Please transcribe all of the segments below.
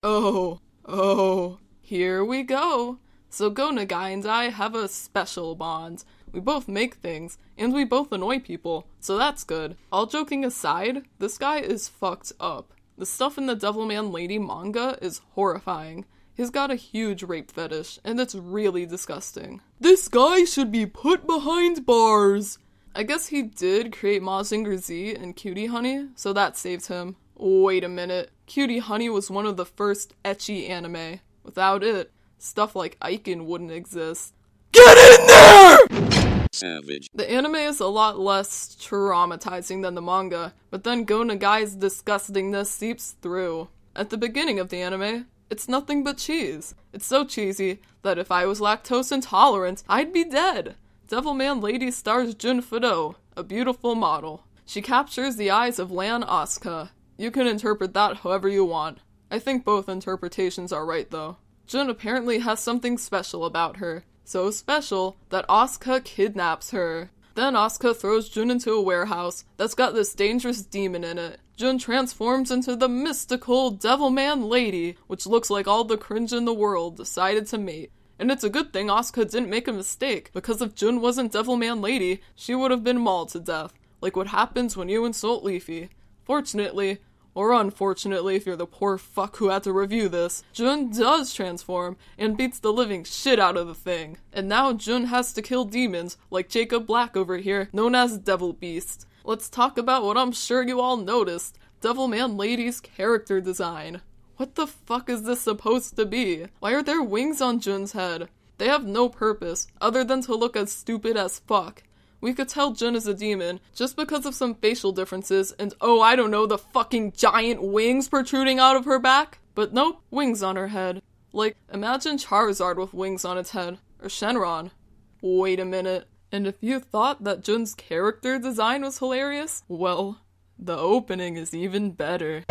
Oh, here we go. So Go Nagai and I have a special bond. We both make things, and we both annoy people, so that's good. All joking aside, this guy is fucked up. The stuff in the Devilman Lady manga is horrifying. He's got a huge rape fetish, and it's really disgusting. This guy should be put behind bars! I guess he did create Mazinger Z and Cutie Honey, so that saves him. Wait a minute. Cutie Honey was one of the first ecchi anime. Without it, stuff like Aiken wouldn't exist. Get in there! Savage. The anime is a lot less traumatizing than the manga, but then Go Nagai's disgustingness seeps through. At the beginning of the anime, it's nothing but cheese. It's so cheesy that if I was lactose intolerant, I'd be dead. Devilman Lady stars Jun Fudo, a beautiful model. She captures the eyes of Lan Asuka. You can interpret that however you want. I think both interpretations are right though. Jun apparently has something special about her. So special that Asuka kidnaps her. Then Asuka throws Jun into a warehouse that's got this dangerous demon in it. Jun transforms into the mystical Devilman Lady, which looks like all the cringe in the world decided to mate. And it's a good thing Asuka didn't make a mistake, because if Jun wasn't Devilman Lady, she would have been mauled to death, like what happens when you insult Leafy. Fortunately, or unfortunately if you're the poor fuck who had to review this, Jun does transform and beats the living shit out of the thing. And now Jun has to kill demons, like Jacob Black over here, known as Devil Beast. Let's talk about what I'm sure you all noticed, Devilman Lady's character design. What the fuck is this supposed to be? Why are there wings on Jun's head? They have no purpose, other than to look as stupid as fuck. We could tell Jun is a demon, just because of some facial differences and oh I don't know, the fucking giant wings protruding out of her back? But nope, wings on her head. Like, imagine Charizard with wings on its head, or Shenron. Wait a minute. And if you thought that Jun's character design was hilarious, well, the opening is even better.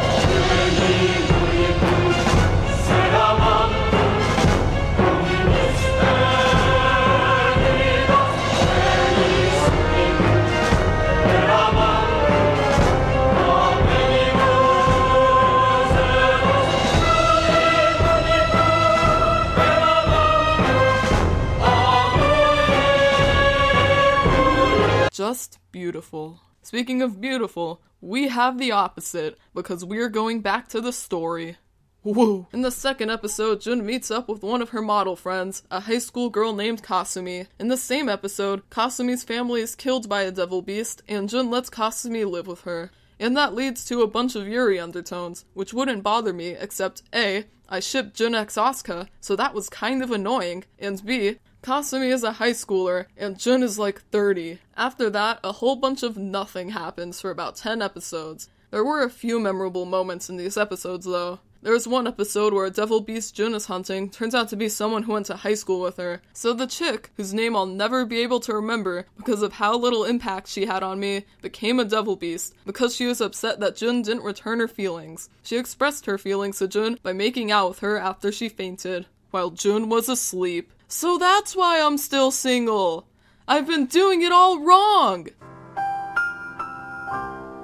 Just beautiful. Speaking of beautiful, we have the opposite, because we're going back to the story. Woo! In the second episode, Jun meets up with one of her model friends, a high school girl named Kasumi. In the same episode, Kasumi's family is killed by a devil beast, and Jun lets Kasumi live with her. And that leads to a bunch of Yuri undertones, which wouldn't bother me, except A, I shipped Jun x Asuka, so that was kind of annoying, and B, Kasumi is a high schooler, and Jun is like 30. After that, a whole bunch of nothing happens for about 10 episodes. There were a few memorable moments in these episodes, though. There was one episode where a devil beast Jun is hunting turns out to be someone who went to high school with her. So the chick, whose name I'll never be able to remember because of how little impact she had on me, became a devil beast because she was upset that Jun didn't return her feelings. She expressed her feelings to Jun by making out with her after she fainted, while Jun was asleep. So that's why I'm still single. I've been doing it all wrong!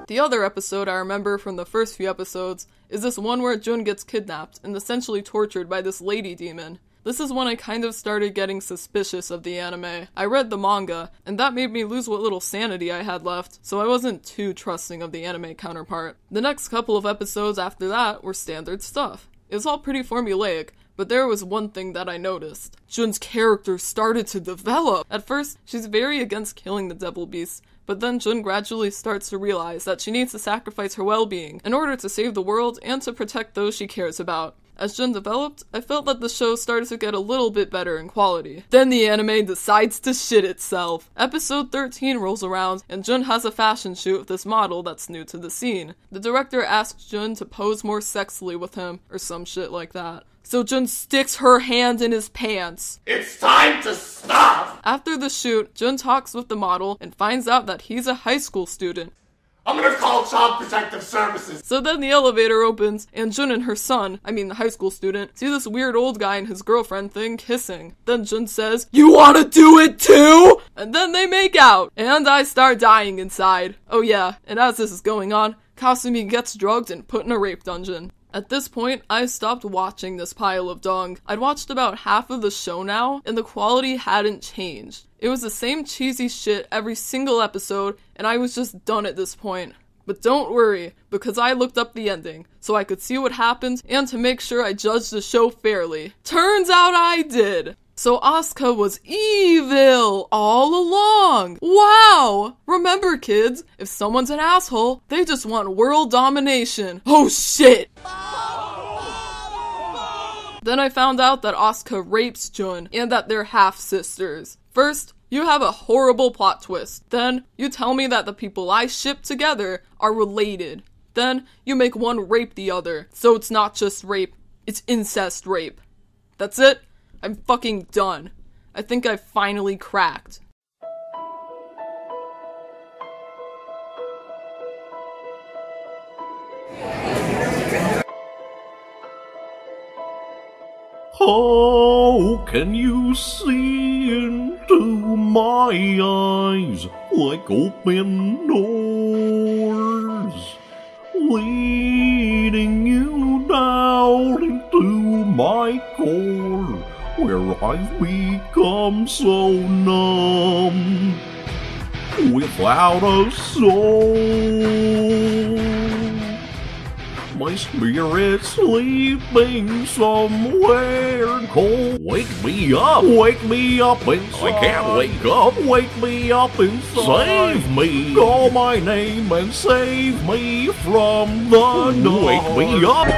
The other episode I remember from the first few episodes is this one where Jun gets kidnapped and essentially tortured by this lady demon. This is when I kind of started getting suspicious of the anime. I read the manga, and that made me lose what little sanity I had left, so I wasn't too trusting of the anime counterpart. The next couple of episodes after that were standard stuff. It was all pretty formulaic, but there was one thing that I noticed. Jun's character started to develop. At first, she's very against killing the devil beast, but then Jun gradually starts to realize that she needs to sacrifice her well-being in order to save the world and to protect those she cares about. As Jun developed, I felt that the show started to get a little bit better in quality. Then the anime decides to shit itself. Episode 13 rolls around, and Jun has a fashion shoot with this model that's new to the scene. The director asks Jun to pose more sexily with him, or some shit like that. So Jun sticks her hand in his pants. It's time to stop! After the shoot, Jun talks with the model and finds out that he's a high school student. I'm gonna call Child Protective Services! So then the elevator opens, and Jun and her son, the high school student, see this weird old guy and his girlfriend thing kissing. Then Jun says, "You wanna do it too?" And then they make out, and I start dying inside. Oh yeah, and as this is going on, Kasumi gets drugged and put in a rape dungeon. At this point, I stopped watching this pile of dung. I'd watched about half of the show now, and the quality hadn't changed. It was the same cheesy shit every single episode, and I was just done at this point. But don't worry, because I looked up the ending, so I could see what happened, and to make sure I judged the show fairly. Turns out I did! So Asuka was evil all along! Wow! Remember kids, if someone's an asshole, they just want world domination. Oh shit! Then I found out that Asuka rapes Jun, and that they're half-sisters. First, you have a horrible plot twist. Then, you tell me that the people I ship together are related. Then, you make one rape the other, so it's not just rape, it's incest rape. That's it? I'm fucking done. I think I finally cracked. How can you see into my eyes like open doors, leading you down into my core, where I've become so numb, without a soul? My spirit's sleeping somewhere cold. Wake me up inside. I can't wake up. Wake me up inside. Save me. Call my name and save me from the dark. Wake me up.